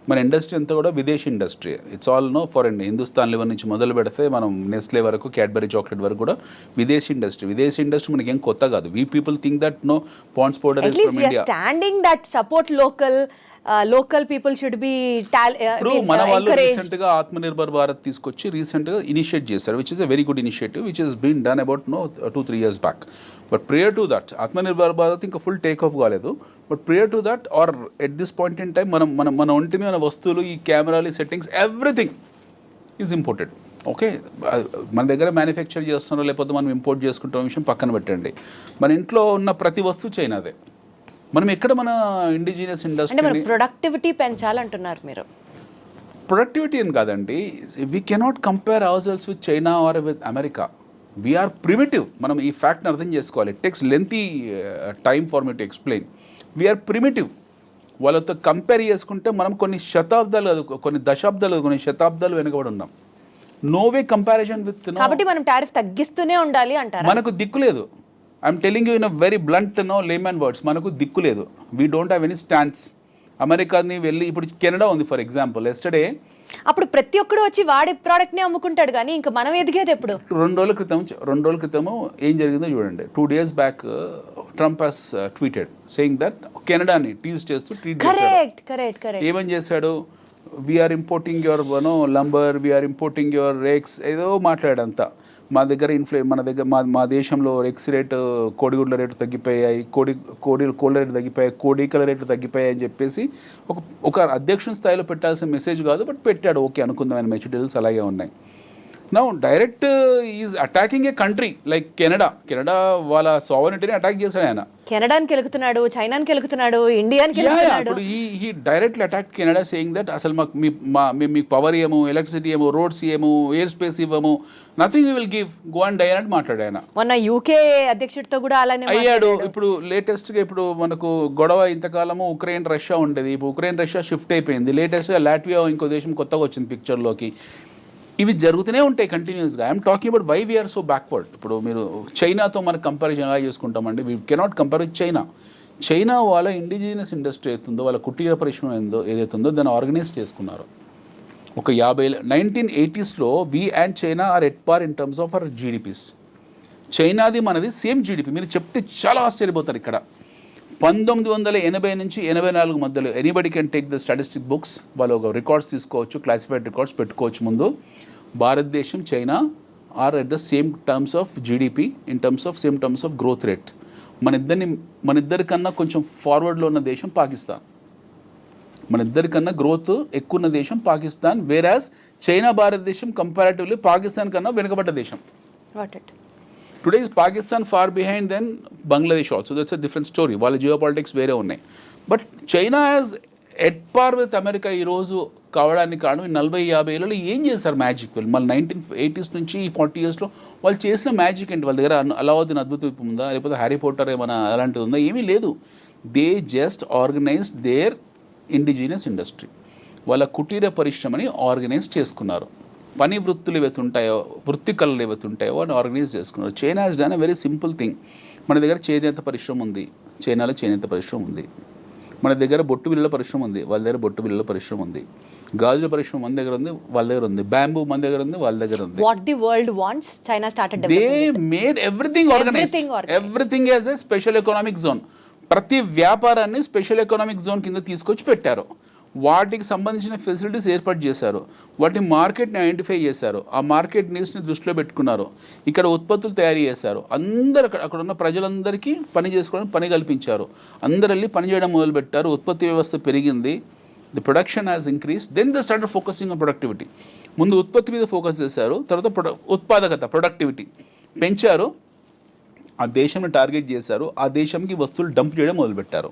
మన ఇండస్ట్రీ అంతా కూడా విదేశీ industry. It's all foreign. Hindustan level నుంచి మొదలు పెడితే మనం నెస్లే వరకు, క్యాడ్బరీ చాక్లెట్ వరకు కూడా విదేశీ ఇండస్ట్రీ. విదేశీ ఇండస్ట్రీ మనకి ఏం కొత్త కాదు. We people think that Pond's powder is from India. Standing that support local people should be ఇప్పుడు మన వాళ్ళు రీసెంట్ గా ఆత్మనిర్భర్ భారత్ తీసుకొచ్చి రీసెంట్ గా ఇనిషియేట్ చేశారు, which is a very good initiative which is been done about 2-3 years back. But prior to that Atmanirbhar Bharat ఇంకా ఫుల్ టేక్ ఆఫ్ కాలేదు. But prior to that or at this point in time మన ఒంటి మీద వస్తువులు, ఈ కెమెరాలు, settings, everything is imported. Okay, మన దగ్గర మ్యానుఫ్యాక్చర్ చేస్తున్నారో లేకపోతే మనం ఇంపోర్ట్ చేసుకుంటున్న విషయం పక్కన పెట్టండి. మన ఇంట్లో ఉన్న ప్రతి వస్తువు చైనాదే. మనం ఎక్కడ మన ఇండిజినియస్ ఇండస్ట్రీ ప్రొడక్టివిటీ పెంచాలంటున్నారు మీరు? ప్రొడక్టివిటీ అని కాదండి, we cannot compare our sales with China or with America. We're primitive. మనం ఈ ఫ్యాక్ట్ని అర్థం చేసుకోవాలి. It takes lengthy time for me to explain. We're primitive. వాళ్ళతో కంపేర్ చేసుకుంటే మనం కొన్ని శతాబ్దాలు కాదు, కొన్ని దశాబ్దాలు, కొన్ని శతాబ్దాలు వెనుకబడి ఉన్నాం. No way comparison with. కాబట్టి మనం టారిఫ్ తగ్గిస్తూనే ఉండాలి అంటారు. మనకు దిక్కు లేదు. I'm telling you in a very blunt layman words. మనకు దిక్కు లేదు. We don't have any stands. అమెరికాని వెళ్ళి, ఇప్పుడు కెనడా ఉంది ఫర్ ఎగ్జాంపుల్. ఎస్టర్డే అప్పుడు ప్రతి ఒక్కడు వచ్చి వాడి ప్రోడక్ట్ని అమ్ముకుంటాడు, కానీ ఇంకా మనం ఎదిగేది ఎప్పుడు? 2 రోజుల క్రితము ఏం జరిగిందో చూడండి. 2 days back Trump has tweeted saying that కెనడాని టీజ్ చేస్తూ ట్వీట్ చేశాడు. ఏమని చేశాడు? We're importing your lumber, we're importing your rakes, ఏదో మాట్లాడంతా. మా దగ్గర మా దేశంలో ఎక్స్ రేటు, కోడిగుడ్ల రేటు తగ్గిపోయాయి, కోళ్ళ రేటు తగ్గిపోయాయి, కోడికల రేటు తగ్గిపోయాయి అని చెప్పేసి ఒక అధ్యక్షుని స్థాయిలో పెట్టాల్సిన మెసేజ్ కాదు, బట్ పెట్టాడు. ఓకే అనుకుందాం, ఆయన మెచ్యూరిటీస్ అలాగే ఉన్నాయి. Now direct is attacking A country like Canada. వాళ్ళ సావరిటీని అటాక్ చేశాడు ఆయన. కెనడాకి వెళ్తున్నాడు, చైనాకి వెళ్తున్నాడు, ఇండియాకి వెళ్తున్నాడు. ఇప్పుడు ఈ directly attack Canada saying that అసలు మీకు పవర్ ఏమో, ఎలక్ట్రిసిటీ ఏమో, రోడ్స్ ఏమో, ఎయిర్ స్పేస్ ఇవ్వము, nothing will give, go and die అని మాట్లాడాడు ఆయన. మొన్న యూకే అధ్యక్షుడితో కూడా అలానే అయ్యాడు. ఇప్పుడు లేటెస్ట్గా ఇప్పుడు మనకు గొడవ ఇంతకాలము ఉక్రెయిన్ రష్యా ఉండేది. ఇప్పుడు ఉక్రెయిన్ రష్యా షిఫ్ట్ అయిపోయింది. లేటెస్ట్గా లాట్వియా ఇంకో దేశం కొత్తగా వచ్చింది పిక్చర్లోకి. ఇవి జరుగుతూనే ఉంటాయి కంటిన్యూస్గా. I'm talking about why we're so backward. ఇప్పుడు మీరు చైనాతో మనకు కంపారిజన్ ఎలా చేసుకుంటామండి? We cannot compare with China. వాళ్ళ ఇండిజినియస్ ఇండస్ట్రీ అవుతుందో, వాళ్ళ కుటీర పరిశ్రమ ఏదైతుందో దాన్ని ఆర్గనైజ్ చేసుకున్నారు. ఒక 1980s we and China are at par in terms of our GDPs. చైనాది మనది సేమ్ జీడిపి. మీరు చెప్తే చాలా ఆశ్చర్యపోతారు. ఇక్కడ 1980 నుంచి 84 మధ్యలో anybody can take the statistic books, వాళ్ళు ఒక రికార్డ్స్ తీసుకోవచ్చు, క్లాసిఫైడ్ రికార్డ్స్ పెట్టుకోవచ్చు. ముందు భారతదేశం, China are at the same terms of GDP, in terms of same terms of growth rate. మన ఇద్దరికన్నా కొంచెం ఫార్వర్డ్లో ఉన్న దేశం పాకిస్తాన్. మన ఇద్దరికన్నా గ్రోత్ ఎక్కువ ఉన్న దేశం పాకిస్తాన్, వేరాజ్ చైనా భారతదేశం కంపారిటివ్లీ పాకిస్తాన్ కన్నా వెనుకబడ్డ దేశం. Today is Pakistan far behind then Bangladesh also, that's a different story. వాళ్ళ జియో పాలిటిక్స్ వేరే ఉన్నాయి. But China as at par with America ఈరోజు కావడానికి కారణం 40-50 ఏళ్ళలో ఏం చేశారు మ్యాజిక్. వీళ్ళు మళ్ళీ 1980s నుంచి 40 yearsలో వాళ్ళు చేసిన మ్యాజిక్ ఏంటి? వాళ్ళ దగ్గర అలావుద్దీన్ అద్భుత ద్వీపం ఉందా, లేకపోతే హ్యారీ పోటర్ ఏమైనా అలాంటిది ఉందా? ఏమీ లేదు. They just organise their indigenous industry. వాళ్ళ కుటీర పరిశ్రమని ఆర్గనైజ్ చేసుకున్నారు. పని వృత్తులు ఏవైతే ఉంటాయో, వృత్తి కళలు ఏవైతే ఉంటాయో వాటిని ఆర్గనైజ్ చేసుకున్నారు. China has done a very simple thing. మన దగ్గర చేనేత పరిశ్రమ ఉంది, చైనాలో చేనేత పరిశ్రమ ఉంది. మన దగ్గర బొట్టు బిళ్ళల పరిశ్రమ ఉంది, వాళ్ళ దగ్గర బొట్టు బిళ్ళల పరిశ్రమ ఉంది. గాజుల పరిశ్రమ మన దగ్గర ఉంది, వాళ్ళ దగ్గర ఉంది. బ్యాంబూ మన దగ్గర ఉంది, వాళ్ళ దగ్గర ఉంది. What the world wants, China started They developing it. made everything organized. Everything as a special economic zone. ప్రతి వ్యాపారాన్ని స్పెషల్ ఎకనామిక్ జోన్ కింద తీసుకొచ్చి పెట్టారు. వాటికి సంబంధించిన ఫెసిలిటీస్ ఏర్పాటు చేశారు. వాటి మార్కెట్ని ఐడెంటిఫై చేశారు. ఆ మార్కెట్ నీడ్స్ని దృష్టిలో పెట్టుకున్నారు. ఇక్కడ ఉత్పత్తులు తయారు చేశారు. అందరు అక్కడ ఉన్న ప్రజలందరికీ పని చేసుకోవడానికి పని కల్పించారు. అందరు వెళ్ళి పని చేయడం మొదలుపెట్టారు. ఉత్పత్తి వ్యవస్థ పెరిగింది. The production has increase. Then they started focusing on productivity. ముందు ఉత్పత్తి మీద ఫోకస్ చేశారు, తర్వాత ఉత్పాదకత ప్రొడక్టివిటీ పెంచారు. ఆ దేశంని టార్గెట్ చేశారు. ఆ దేశంకి వస్తువులు డంప్ చేయడం మొదలుపెట్టారు.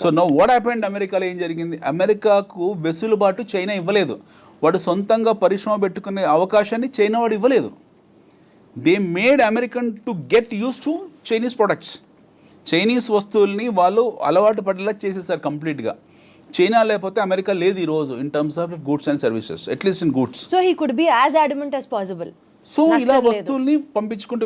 సో నో వాట్ హ్యాపెండ్, అమెరికాలో ఏం జరిగింది? అమెరికాకు వెసులుబాటు చైనా ఇవ్వలేదు. వాడు సొంతంగా పరిశ్రమ పెట్టుకునే అవకాశాన్ని చైనా వాడు ఇవ్వలేదు. They made American to get use to Chinese products. Chinese వస్తువుల్ని వాళ్ళు అలవాటు పడేలా చేసేసారు కంప్లీట్గా. చైనా లేకపోతే అమెరికా లేదు ఈరోజు in terms of goods and services, at least in goods. So he could be as adamant as possible. So ఇలా వస్తువుల్ని పంపించుకుంటూ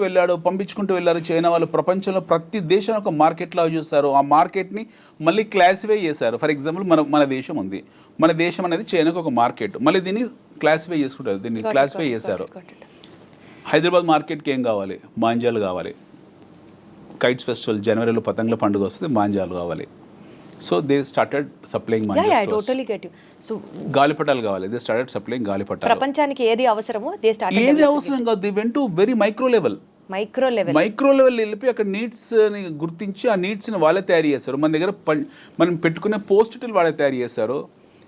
వెళ్ళారు చైనా వాళ్ళు. ప్రపంచంలో ప్రతి దేశం ఒక మార్కెట్ లాగా చూస్తారు. ఆ మార్కెట్ని మళ్ళీ క్లాసిఫై చేశారు. ఫర్ ఎగ్జాంపుల్ మన దేశం ఉంది. మన దేశం అనేది చైనాకు ఒక మార్కెట్. మళ్ళీ దీన్ని క్లాసిఫై చేసుకుంటారు. దీన్ని క్లాసిఫై చేశారు. హైదరాబాద్ మార్కెట్కి ఏం కావాలి? మాంజాలు కావాలి. కైట్స్ ఫెస్టివల్ జనవరిలో పతంగుల పండుగ వస్తుంది, మాంజాలు కావాలి. So they started supplying manja stores. Totally get you. So గాలిపటాలు కావాలి. దే స్టార్టెడ్ సప్లైయింగ్ గాలిపటాలు. ప్రపంచానికి ఏది అవసరమో దే స్టార్టెడ్. ఏది అవసరం కాదు, they went to very micro level వెళ్ళి అక్కడ నీడ్స్ని గుర్తించి ఆ నీడ్స్ని వాళ్ళే తయారు చేస్తారు. మన దగ్గర మనం పెట్టుకునే పోస్టులు వాడే తయారు చేస్తారు.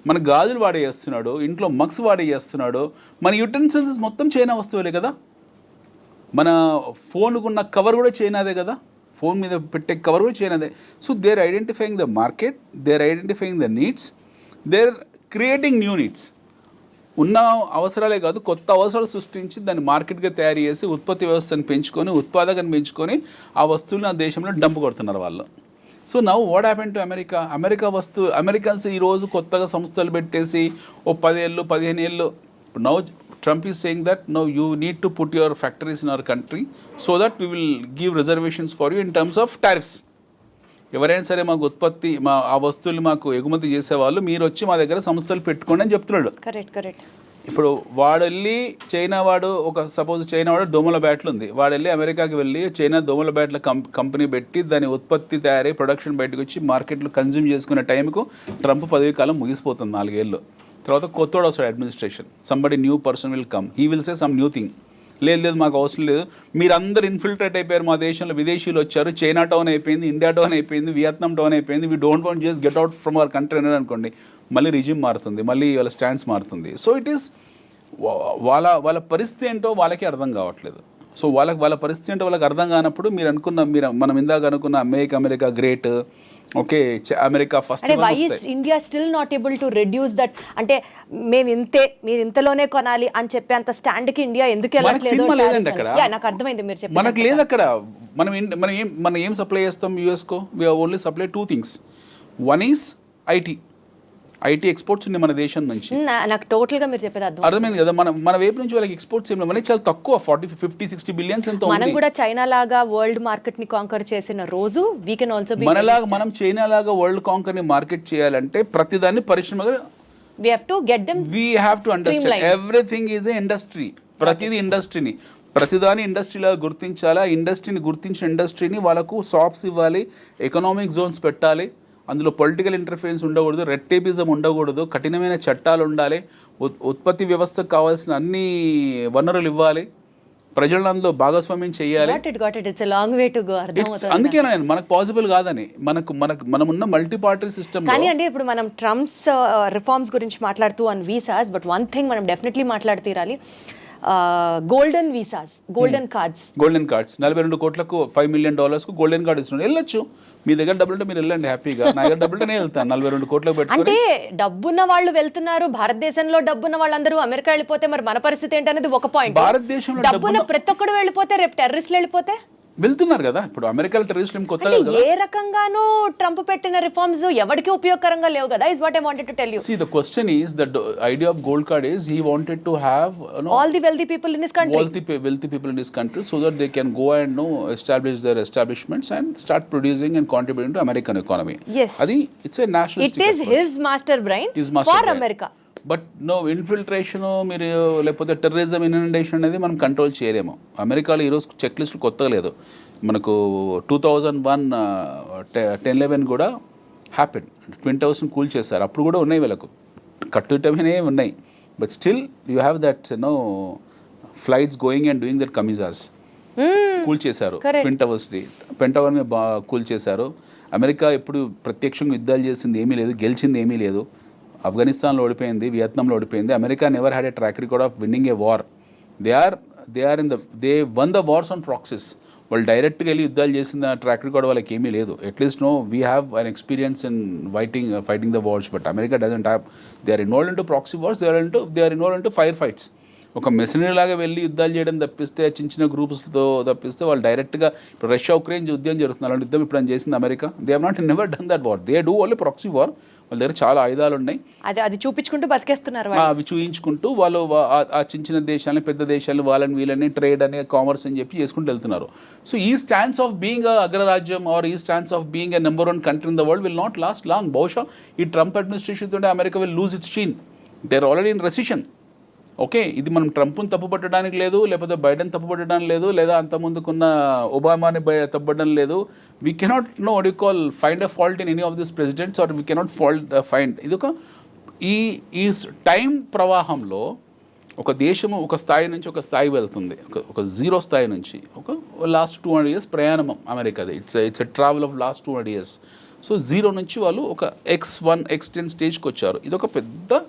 మన గాజులు వాడే చేస్తున్నాడు, ఇంట్లో మగ్స్ వాడే చేస్తున్నాడు. మన యుటెన్సిల్స్ మొత్తం చైనా వస్తువులే కదా. మన ఫోన్కున్న కవర్ కూడా చైనాదే కదా. ఫోన్ మీద పెట్టే కవర్ కూడా చైనాదే. So they are identifying the market, they are identifying the needs, they are creating new needs. ఉన్న అవసరాలే కాదు, కొత్త అవసరాలు సృష్టించి దాన్ని మార్కెట్గా తయారు చేసి ఉత్పత్తి వ్యవస్థను పెంచుకొని, ఉత్పాదకను పెంచుకొని ఆ వస్తువులను ఆ దేశంలో డంప్ కొడుతున్నారు వాళ్ళు. So now what happen to Americans ఈరోజు కొత్తగా సంస్థలు పెట్టేసి 10 ఏళ్ళు 15 ఏళ్ళు. Now Trump is saying that no, you need to put your factories in our country so that we will give reservations for you in terms of tariffs. ఎవరైనా సరే మాకు ఉత్పత్తి ఆ వస్తువులు మాకు ఎగుమతి చేసేవాళ్ళు మీరు వచ్చి మా దగ్గర సంస్థలు పెట్టుకోండి అని చెప్తున్నాడు. కరెక్ట్. ఇప్పుడు వాడు వెళ్ళి చైనా వాడు సపోజ్ చైనా వాడు దోమల బ్యాట్లు ఉంది. వాడు వెళ్ళి అమెరికాకి వెళ్ళి చైనా దోమల బ్యాట్ల కంపెనీ పెట్టి దాని ఉత్పత్తి తయారై ప్రొడక్షన్ బయటకు వచ్చి మార్కెట్లో కన్జ్యూమ్ చేసుకునే టైంకు ట్రంప్ పదవి కాలం ముగిసిపోతుంది 4 ఏళ్ళు. తర్వాత కొత్తోడు వస్తాడు administration. Somebody new person will come, he will say some new thing. లేదు మాకు అవసరం లేదు, మీరందరూ ఇన్ఫిల్ట్రేట్ అయిపోయారు మా దేశంలో, విదేశీయులు వచ్చారు, చైనా టౌన్ అయిపోయింది, ఇండియా టౌన్ అయిపోయింది, వియత్నాం టౌన్ అయిపోయింది, we don't want just get out from our country అనేది అనుకోండి, మళ్ళీ రిజిమ్ మారుతుంది, మళ్ళీ వాళ్ళ స్టాండ్స్ మారుతుంది. సో ఇట్ ఈస్ వాళ్ళ పరిస్థితి ఏంటో వాళ్ళకి అర్థం కావట్లేదు. సో వాళ్ళ పరిస్థితి ఏంటో వాళ్ళకి అర్థం కానప్పుడు మనం ఇందాక అనుకున్న make America great, okay America first. అంటే why is India still not able to reduce that? అంటే మీరు ఇంతలోనే కొనాలి అని చెప్పే అంత స్టాండ్ కి ఇండియా ఎందుకు వెళ్ళట్లేదు? నాకు అర్థమైంది మీరు చెప్పేది. మనకు లేదు అక్కడ. మనం ఏం సప్లై చేస్తాం యూఎస్ కో? We have only supply 2 things. One is IT exports ఉన్నాయి మన దేశం నుంచి. నాకు టోటల్ గా మీరు చెప్పేది అర్థమైంది కదా. మన వైపు నుంచి వాళ్ళకి ఎక్స్పోర్ట్స్ ఏం లేవు, చాలా తక్కువ, 40-50-60 బిలియన్స్ ఎంతో. మనం కూడా చైనా లాగా వరల్డ్ మార్కెట్ ని కాంకర్ చేసిన రోజు వీ కెన్ ఆల్సో బి మనం చైనా లాగా వరల్డ్ కాంకర్ ని మార్కెట్ చేయాలంటే ప్రతిదాన్ని పరిశ్రమగా we have to understand everything is a industry. ప్రతిది ఇండస్ట్రీని ప్రతిదాని ఇండస్ట్రీలా గుర్తించాలి. ఆ ఇండస్ట్రీని గుర్తించిన ఇండస్ట్రీని వాళ్ళకు షాప్స్ ఇవ్వాలి, ఎకనామిక్ జోన్స్ పెట్టాలి, అందులో పొలిటికల్ ఇంటర్ఫరెన్స్ ఉండకూడదు, రెడ్ టేపిజం ఉండకూడదు, కఠినమైన చట్టాలు ఉండాలి, ఉత్పత్తి వ్యవస్థకు కావాల్సిన అన్ని వనరులు ఇవ్వాలి, ప్రజలను అందులో భాగస్వామ్యం చేయాలి. అందుకే నేను మనకు పాసిబుల్ కాదని మనమున్న మల్టీ పార్టీ సిస్టమ్. కానీ అండి ఇప్పుడు మనం ట్రంప్స్ రిఫార్మ్స్ గురించి మాట్లాడుతూ and visas, but one thing మనం డెఫినెట్లీ మాట్లాడుతీరాలి, గోల్డెన్ వీసాస్, గోల్డెన్ కార్డ్స్. 42 కోట్లకు $5 million గోల్డెన్ కార్డ్ ఇస్తున్నాడు. వెళ్ళొచ్చు, మీ దగ్గర డబ్బులు ఉంటే మీరు వెళ్ళండి హ్యాపీగా. నా దగ్గర డబ్బులు నేను వెళ్తాను 42 కోట్లకు పెట్టుకుని. అంటే డబ్బున్న వాళ్ళు వెళ్తున్నారు, భారతదేశంలో డబ్బున్న వాళ్ళందరూ అమెరికా వెళ్ళిపోతే మరి మన పరిస్థితి ఏంటనేది ఒక పాయింట్. భారతదేశంలో డబ్బున్న ప్రతి ఒక్కడు వెళ్ళిపోతే రేపు టెర్రరిస్టులు వెళ్ళిపోతే వెళ్తున్నారు కదా. ఇప్పుడు అమెరికాలో టెర్రరిస్టులు కొత్తగా ఏ రకంగానూ ట్రంప్ పెట్టిన రిఫార్మ్స్ ఎవరికి ఉపయోగకరంగా లేవు కదా. Is what I wanted to tell you. See, the question is, the idea of gold card is he wanted to have all the wealthy people in his country, wealthy people in his country, so that they can go and establish their establishments and start producing and contributing to American economy. Yes, adi it's a nationalistic it is approach. His master brain for America. But no infiltration, మీరు లేకపోతే టెర్రరిజం ఇన్ఫిల్ట్రేషన్ అనేది మనం కంట్రోల్ చేయలేము. అమెరికాలో ఈరోజు చెక్ లిస్టులు కొత్తగా లేదు. మనకు 2001 10/11 కూడా హ్యాపెన్. ట్విన్ టవర్స్ని కూల్ చేశారు, అప్పుడు కూడా ఉన్నాయి వీళ్ళకు కట్టుటమే ఉన్నాయి. But still you have that flights going and doing that kamikazes కూల్ చేశారు. ట్విన్ టవర్స్ని పెంటగన్ మీద కూల్ చేశారు. అమెరికా ఎప్పుడు ప్రత్యక్షంగా యుద్ధాలు చేసింది ఏమీ లేదు, గెలిచింది ఏమీ లేదు. ఆఫ్ఘనిస్తాన్లో ఓడిపోయింది, వియత్నాంలో ఓడిపోయింది. America never had a track record of winning a war. They one the wars on praxis. వాళ్ళు డైరెక్ట్గా వెళ్ళి యుద్ధాలు చేసిన ట్రాక్ రికార్డ్ వాళ్ళకి ఏమీ లేదు. At least we have an experience in fighting the wars, but America doesn't have. They are involved in to proxy wars, they are involved in to fire fights. ఒక మెషినరీ లాగా వెళ్ళి యుద్ధాలు చేయడం తప్పిస్తే, చిన్న చిన్న గ్రూప్స్తో తప్పిస్తే వాళ్ళు డైరెక్ట్గా ఇప్పుడు రష్యా ఉక్రెయిన్ యుద్ధం జరుగుతుంది, అలాంటి యుద్ధం ఇప్పుడు చేసింది America. They have not never done that war. They do only proxy war. వాళ్ళ దగ్గర చాలా ఆయుధాలు ఉన్నాయి, అది చూపించుకుంటూ బతికేస్తున్నారు. అవి చూయించుకుంటూ వాళ్ళు ఆ చిన్న చిన్న దేశాలని, పెద్ద దేశాలు, వాళ్ళని వీళ్ళని ట్రేడ్ అని, కామర్స్ అని చెప్పి చేసుకుంటూ వెళ్తున్నారు. సో ఈ స్టాండ్స్ ఆఫ్ బీయింగ్ అగ్రరాజ్యం ఆర్ ఈ stands of being a number 1 country in the world will not last long. బహుశా ఈ ట్రంప్ అడ్మినిస్ట్రేషన్ తోటే America will lose its sheen. They are already in recession. Okay, ఇది మనం ట్రంప్ని తప్పుపట్టడానికి లేదు, లేకపోతే బైడెన్ తప్పుపట్టడానికి లేదు, లేదా అంతకుముందుకున్న ఒబామాని తప్పుపట్టడం లేదు. We cannot find a fault in any of this presidents or we cannot find. ఇది ఈ టైం ప్రవాహంలో ఒక దేశము ఒక స్థాయి నుంచి ఒక స్థాయి వెళ్తుంది, ఒక జీరో స్థాయి నుంచి ఒక లాస్ట్ 200 years ప్రయాణం అమెరికాది. It's a travel of last 200 years. So zero నుంచి వాళ్ళు ఒక X1 X10 స్టేజ్కి వచ్చారు. ఇది ఒక పెద్ద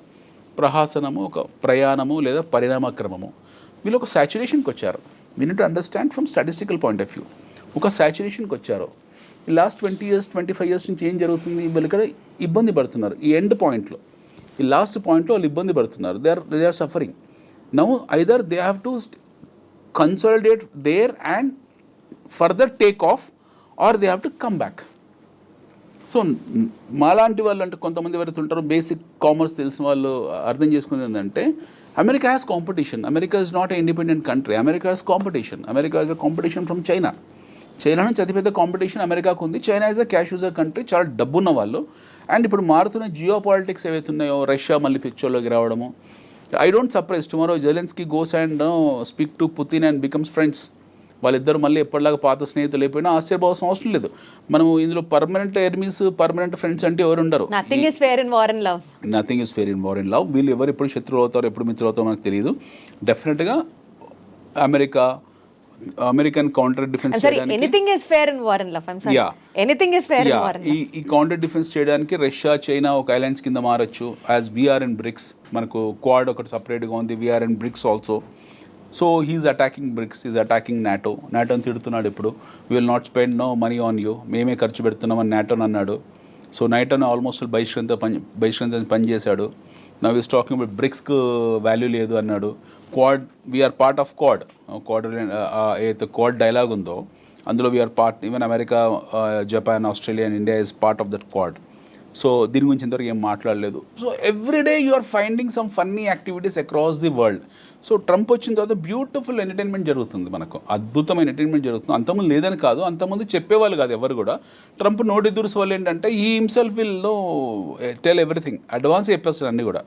ప్రహాసనము, ఒక ప్రయాణము లేదా పరిణామక్రమము. వీళ్ళు ఒక సాచురేషన్కి వచ్చారు. We need to understand from statistical point of view. ఒక సాచురేషన్కి వచ్చారు. ఈ లాస్ట్ 20 years 25 years నుంచి ఏం జరుగుతుంది, వీళ్ళు ఇక్కడ ఇబ్బంది పడుతున్నారు. ఈ ఎండ్ పాయింట్లో, ఈ లాస్ట్ పాయింట్లో వాళ్ళు ఇబ్బంది పడుతున్నారు. They are suffering. Now either they have to consolidate their and further take off, or they have to come back. So మాలాంటి వాళ్ళు అంటే కొంతమంది ఎవరైతే ఉంటారో బేసిక్ కామర్స్ తెలిసిన వాళ్ళు అర్థం చేసుకునేది ఏంటంటే, America has competition. America is not a independent country. America has competition. America is a competition from China. China నుంచి అతిపెద్ద కాంపిటీషన్ అమెరికాకు ఉంది. China is a cash user country, చాలా డబ్బున్న వాళ్ళు. అండ్ ఇప్పుడు మారుతున్న జియో పాలిటిక్స్ ఏవైతే ఉన్నాయో, రష్యా మళ్ళీ పిక్చర్లోకి రావడము. I don't surprise tomorrow Zelensky goes and speak to Putin and becomes friends. వాళ్ళిద్దరు మళ్ళీ ఎప్పటిలాగా పాత స్నేహితులు అయిపోయినా ఆశ్చర్యపోవాల్సిన అవసరం లేదు. మనం ఇందులో పర్మనెంట్ ఎనిమీస్, పర్మనెంట్ ఫ్రెండ్స్ అంటే ఎవరు ఉండరు. Nothing is fair in war and love. వీళ్ళు ఎవరు ఎప్పుడు శత్రువులు అవుతారో, ఎప్పుడు మిత్రులు అవుతారో మనకు తెలియదు. డెఫినెట్గా అమెరికన్ కౌంటర్ డిఫెన్స్ ఈ కౌంటర్ డిఫెన్స్ చేయడానికి రష్యా, చైనా ఒక అలయన్స్ కింద మారచ్చు. యాజ్ వీఆర్ ఇన్ బ్రిక్స్, మనకు క్వాడ్ ఒకటి సపరేట్గా ఉంది, we're in BRICS also. So he's attacking BRICS, is attacking నాటోని తిడుతున్నాడు. ఇప్పుడు we will not spend no money on you, మేమే ఖర్చు పెడుతున్నామని నాటోని అన్నాడు. సో నాటోని ఆల్మోస్ట్ బహిష్కరించని పనిచేశాడు. నవ్ ఈస్ టాకింగ్ అబౌట్ బ్రిక్స్కు వాల్యూ లేదు అన్నాడు. Quad, we're part of Quad. ఏదైతే క్వాడ్ డైలాగ్ ఉందో అందులో we're part. Even America, Japan, Australia and India is part of that Quad. So దీని గురించి ఇంతవరకు ఏం మాట్లాడలేదు. So everyday you are finding some funny activities across the world. So Trump వచ్చిన తర్వాత బ్యూటిఫుల్ ఎంటర్టైన్మెంట్ జరుగుతుంది, మనకు అద్భుతమైన ఎంటర్టైన్మెంట్ జరుగుతుంది. అంతకుముందు లేదని కాదు, అంతకుముందు చెప్పేవాళ్ళు కాదు ఎవరు కూడా. ట్రంప్ నోటి దురుసు వాళ్ళు ఏంటంటే ఈ himself will know tell everything, advance చెప్పేస్తారు అన్నీ కూడా.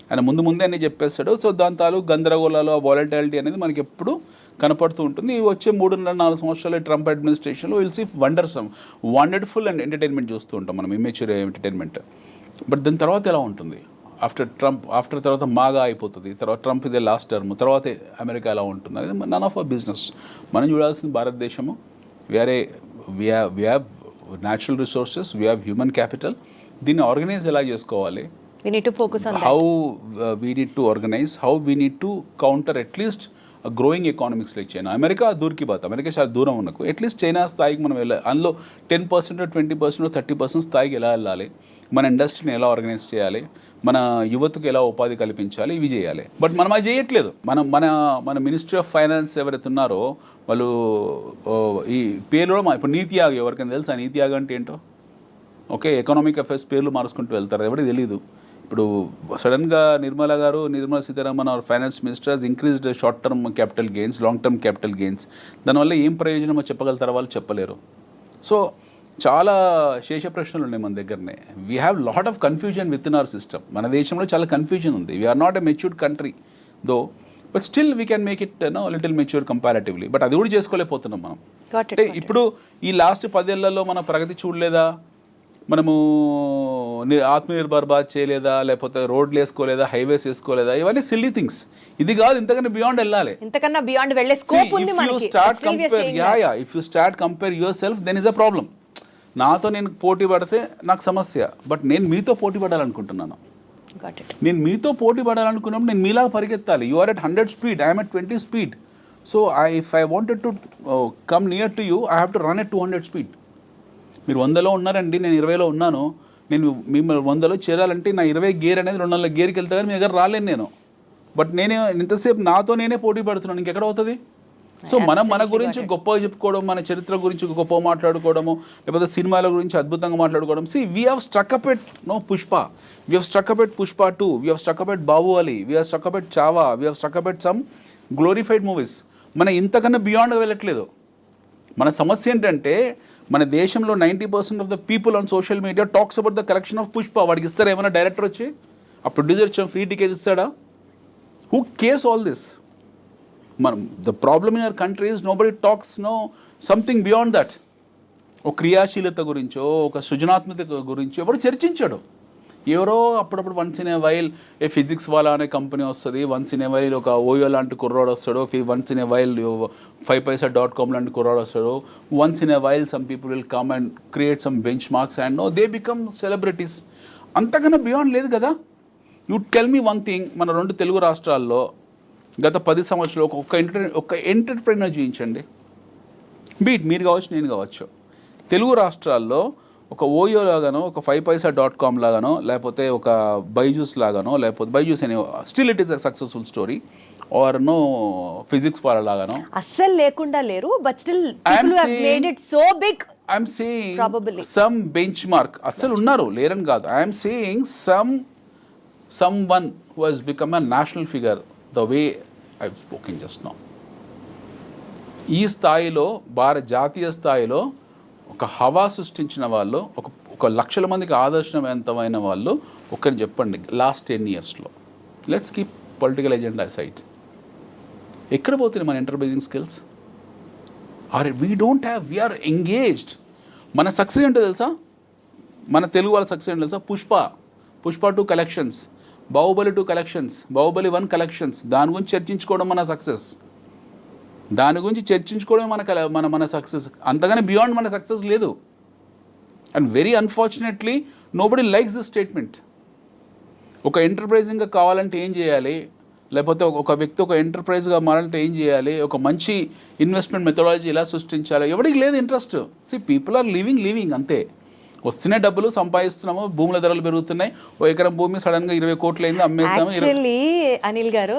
ఆయన ముందే అన్నీ చెప్పేస్తాడు. సో దాని తాలూకు గందరగోళాలు, ఆ వాలటాలిటీ అనేది మనకి ఎప్పుడు కనపడుతూ ఉంటుంది. ఈ వచ్చే 3.5-4 సంవత్సరాల ట్రంప్ అడ్మినిస్ట్రేషన్లో will see wonderful and entertainment చూస్తూ ఉంటాం మనం, ఇమ్మెచ్యూర్ ఎంటర్టైన్మెంట్. బట్ దాని తర్వాత ఎలా ఉంటుంది? ఆఫ్టర్ తర్వాత మాగా అయిపోతుంది, తర్వాత ట్రంప్ ఇదే లాస్ట్ టర్మ్, తర్వాత అమెరికా ఎలా ఉంటుంది అనేది నన్ ఆఫ్ అవర్ బిజినెస్. మనం చూడాల్సింది భారతదేశము, we have natural resources, we have human capital. దీన్ని ఆర్గనైజ్ ఎలా చేసుకోవాలి, we need to focus on that. how we need to organize, how we need to counter at least a growing economics like China. America దూరికి బాత్, అమెరికా చాలా దూరం ఉన్నకు అట్లీస్ట్ చైనా స్థాయికి మనం వెళ్ళాలి. అందులో 10%, 20%, 30% స్థాయికి ఎలా వెళ్ళాలి, మన ఇండస్ట్రీని ఎలా ఆర్గనైజ్ చేయాలి, మన యువతకు ఎలా ఉపాధి కల్పించాలి, ఇవి చేయాలి. బట్ మనం అది చేయట్లేదు. మన మినిస్ట్రీ ఆఫ్ ఫైనాన్స్ ఎవరైతే ఉన్నారో వాళ్ళు ఈ పేర్లో ఇప్పుడు నీతి ఆయోగ్, ఎవరికైనా తెలుసా నీతి ఆయోగ్ అంటే ఏంటో? ఓకే, ఎకనామిక్ అఫైర్స్ పేర్లు మార్చుకుంటూ వెళ్తారు, ఎవరికి తెలియదు. ఇప్పుడు సడన్గా Nirmala Sitharaman our finance minister has increased short term capital gains, long term capital gains. దానివల్ల ఏం ప్రయోజనమో చెప్పగలుగుతారో వాళ్ళు చెప్పలేరు. సో చాలా శేష ప్రశ్నలు ఉన్నాయి మన దగ్గరనే. We have lot of confusion with in our system. మన దేశంలో చాలా కన్ఫ్యూజన్ ఉంది. We're not a matured country though, but still we can make it little mature comparatively. But అది కూడా చేసుకోలేకపోతున్నాం మనం. అంటే ఇప్పుడు ఈ లాస్ట్ 10 ఏళ్లలో మన ప్రగతి చూడలేదా? మనము ఆత్మనిర్భర్ భారత్ చేయలేదా, లేకపోతే రోడ్లు వేసుకోలేదా, హైవేస్ వేసుకోలేదా? ఇవన్నీ సిల్లీ థింగ్స్. ఇది కాదు, ఇంతకన్నా బియాండ్ వెళ్ళాలి. ఇంతకన్నా బియాండ్ వెళ్ళే స్కోప్ ఉంది మనకి. If you start compare yourself, then is a problem. నాతో నేను పోటీ పడితే నాకు సమస్య, బట్ నేను మీతో పోటీ పడాలనుకుంటున్నాను. నేను మీతో పోటీ పడాలనుకున్నప్పుడు నేను మీలాగా పరిగెత్తాలి. You are at 100 speed, I'm at 20 speed. So if I wanted to come near to you, I have to run at 200 speed. మీరు 100లో ఉన్నారండి, నేను 20లో ఉన్నాను. నేను మిమ్మల్ని 100లో చేరాలంటే నా 20 గేర్ అనేది 200 గేర్కి వెళ్తా, కానీ మీ దగ్గర రాలేను నేను. బట్ నేనే ఇంతసేపు నాతో నేనే పోటీ పడుతున్నాను, ఇంకెక్కడ అవుతుంది? సో మన గురించి గొప్పగా చెప్పుకోవడం, మన చరిత్ర గురించి గొప్పగా మాట్లాడుకోవడము, లేకపోతే సినిమాల గురించి అద్భుతంగా మాట్లాడుకోవడం. We have struck up at Pushpa, we have struck up at Pushpa 2, we have struck up at Baahubali, we have struck up at Chhaava, we have struck up at some glorified movies. మన ఇంతకన్నా బియాండ్గా వెళ్ళట్లేదు. మన సమస్య ఏంటంటే మన దేశంలో 90% of the people on social media talks about the collection of Pushpa. వాడికి ఇస్తారా ఏమైనా డైరెక్టర్ వచ్చి? ఆ ప్రొడ్యూసర్ ఇచ్చిన ఫ్రీ టికెట్ ఇస్తాడా? Who cares all this? The problem in our country is nobody talks something beyond that. ఒక క్రియాశీలత గురించో, ఒక సృజనాత్మకత గురించో ఎవరు చర్చించాడు? ఎవరో అప్పుడప్పుడు once in a while A physics వాళ్ళ అనే కంపెనీ వస్తుంది, వన్స్ ఇన్ ఏ వైల్ ఒక ఓయో లాంటి కుర్రాడు వస్తాడు, once in a while 5paisa.com లాంటి కుర్రాడు వస్తాడు, once in a while some people will come and create some bench marks and they become celebrities. అంతకన్నా బియాండ్ లేదు కదా. You tell me one thing, మన 2 తెలుగు రాష్ట్రాల్లో గత 10 సంవత్సరాలు ఒక ఎంటర్ప్రెన్యూర్ చూపించండి. బీట్ మీరు కావచ్చు, నేను కావచ్చు. తెలుగు రాష్ట్రాల్లో ఒక ఓయో లాగానో, ఒక 5paisa.com లాగానో, లేకపోతే ఒక బైజూస్ లాగానో, లేకపోతే బైజూస్ అనే still it is a successful story, or Physics Wallah లాగానో అస్సలు లేకుండా లేరు. But still people have made it so big. I'm saying some benchmark అస్సలు ఉన్నారు, లేరని కాదు. I'm saying someone who has become a national figure the way I've spoken just now. ఈ స్థాయిలో జాతీయ స్థాయిలో ఒక హవా సృష్టించిన వాళ్ళు, ఒక లక్షల మందికి ఆదర్శవంతమైన వాళ్ళు ఒకరిని చెప్పండి లాస్ట్ 10 yearsలో. Let's keep political agenda side. ఎక్కడ పోతుంది మన ఎంటర్ప్రైజింగ్ స్కిల్స్? We are engaged. మన సక్సెస్ ఏంటో తెలుసా? మన తెలుగు వాళ్ళ సక్సెస్ ఏంటో తెలుసా? Pushpa 2 collections, Baahubali 2 collections, Baahubali 1 collections. దాని గురించి చర్చించుకోవడం మన సక్సెస్. దాని గురించి చర్చించుకోవడమే మన సక్సెస్. అంతగానే బియాండ్ మన సక్సెస్ లేదు. And very unfortunately nobody likes this statement. ఒక ఎంటర్ప్రైజింగ్గా కావాలంటే ఏం చేయాలి, లేకపోతే ఒక వ్యక్తి ఒక ఎంటర్ప్రైజ్గా మారాలంటే ఏం చేయాలి, ఒక మంచి ఇన్వెస్ట్మెంట్ మెథడాలజీ ఎలా సృష్టించాలి, ఎవరికి లేదు ఇంట్రెస్ట్. పీపుల్ ఆర్ లివింగ్ అంతే. వస్తున్నాయి డబ్బులు, సంపాదిస్తున్నాము, భూముల ధరలు పెరుగుతున్నాయి. ఓ ఎకరం భూమి సడన్గా 20 కోట్లు అయింది, అమ్మేసాము. యాక్చువల్లీ అనిల్ గారు,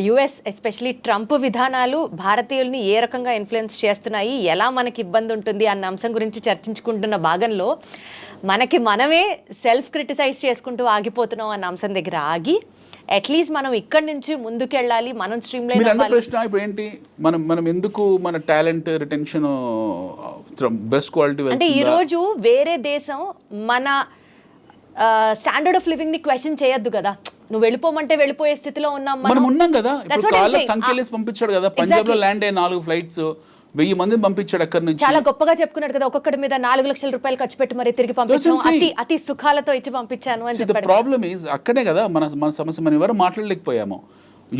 యుఎస్ ఎస్పెషలీ ట్రంప్ విధానాలు భారతీయుల్ని ఏ రకంగా ఇన్ఫ్లుయెన్స్ చేస్తున్నాయి, ఎలా మనకి ఇబ్బంది ఉంటుంది అన్న అంశం గురించి చర్చించుకుంటున్న భాగంలో మనకి మనమే సెల్ఫ్ క్రిటిసైజ్ చేసుకుంటూ ఆగిపోతున్నాం అన్న అంశం దగ్గర ఆగి అట్లీస్ట్ మనం ఇక్కడి నుంచి ముందుకెళ్ళాలి, మనం స్ట్రీమ్ లైన్ అవ్వాలి. ప్రశ్న ఇప్పుడు ఏంటి, మనం ఎందుకు మన టాలెంట్ రిటెన్షన్ బెస్ట్ క్వాలిటీ అంటే ఈరోజు వేరే దేశం మన స్టాండర్డ్ ఆఫ్ లివింగ్ ని క్వశ్చన్ చేయొద్దు కదా. నువ్వు వెళ్ళిపోమంటే వెళ్ళిపోయే స్థితిలో ఉన్నాం మనం ఉన్నాం కదా. That's ఇప్పుడు what I'm కాళ్ళ saying. సంఖ్యలేసి పంపించాడు కదా. పంజాబ్ లో ల్యాండ్ అయ్యే 4 ఫ్లైట్స్ 1000 మందిని పంపించాడు అక్కడి నుంచి. చాలా గొప్పగా చెప్పుకున్నాడు కదా, ఒక్కొక్కటి మీద 4 లక్షల రూపాయలు ఖర్చు పెట్టి మరి తిరిగి పంపించాను, అతి సుఖాలతో ఇచ్చి పంపించాను అని చెప్పాడు. ప్రాబ్లమ్ ఈజ్ అక్కడే కదా మన సమస్య. మనం ఎవరు మాట్లాడలేకపోయాము.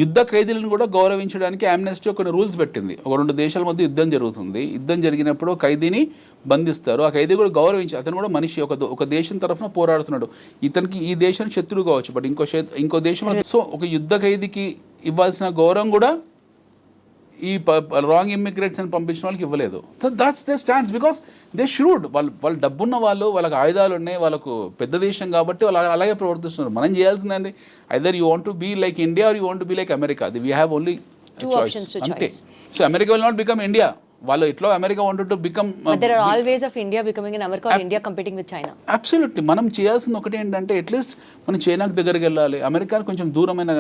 యుద్ధ ఖైదీలను కూడా గౌరవించడానికి ఆమ్నెస్టీ కొన్ని రూల్స్ పెట్టింది. 2 దేశాల మధ్య యుద్ధం జరుగుతుంది. యుద్ధం జరిగినప్పుడు ఖైదీని బంధిస్తారు. ఆ ఖైదీ కూడా గౌరవించి, అతను కూడా మనిషి, ఒక దేశం తరఫున పోరాడుతున్నాడు. ఇతనికి ఈ దేశానికి శత్రువు కావచ్చు, బట్ ఇంకో దేశం. సో ఒక యుద్ధ ఖైదీకి ఇవ్వాల్సిన గౌరవం కూడా ఈ రాంగ్ ఇమ్మిగ్రేట్స్ అని పంపించిన వాళ్ళకి ఇవ్వలేదు. So that's they stands because they should. వాళ్ళు డబ్బున్న వాళ్ళు, వాళ్ళకి ఆయుధాలు ఉన్నాయి, వాళ్ళకు పెద్ద దేశం కాబట్టి వాళ్ళు అలాగే ప్రవర్తిస్తున్నారు. మనం చేయాల్సింది either you want to be like India or you want to be like America. We have only choice అంతే. So America will not become India. వాళ్ళు ఇట్లా America wanted to become. There are all ways of India becoming in America or India competing with China. Absolutely. మనం చేయాల్సింది ఒకటి ఏంటంటే అట్లీస్ట్ మనం చైనాకి దగ్గరికి వెళ్ళాలి. అమెరికా కొంచెం దూరమైన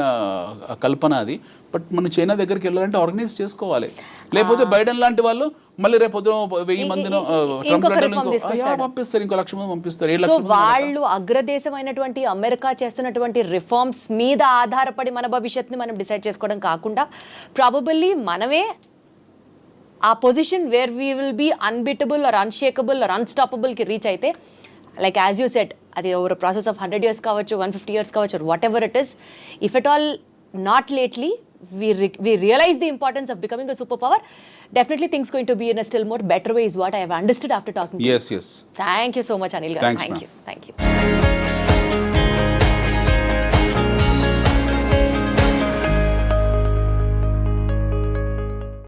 కల్పన అది, బట్ మనం చైనా దగ్గరికి వెళ్ళాలంటే ఆర్గనైజ్ చేసుకోవాలి. లేకపోతే బైడెన్ లాంటి వాళ్ళు మళ్ళీ రేపు 1000 మందిని పంపిస్తారు, ఇంకో 1,00,000 మంది పంపిస్తారు. సో వాళ్ళు అగ్రదేశమైనటువంటి అమెరికా చేస్తున్నటువంటి రిఫార్మ్స్ మీద ఆధారపడి మన భవిష్యత్తుని మనం డిసైడ్ చేసుకోవడం కాకుండా ప్రాబబల్లీ మనమే ఆ position where we will be unbeatable or unshakable or అన్స్టాపబుల్కి రీచ్ అయితే, లైక్ యాజ్ యూ సెట్, అది ఓవర్ ప్రాసెస్ ఆఫ్ 100 years కావచ్చు, 150 years కావచ్చు, whatever it is, if at all not lately we realize the importance of becoming a superpower, definitely things going to be in a still more better way is what I have understood after talking to you. Yes. Thank you so much, Anil garu. Thanks, Thank you.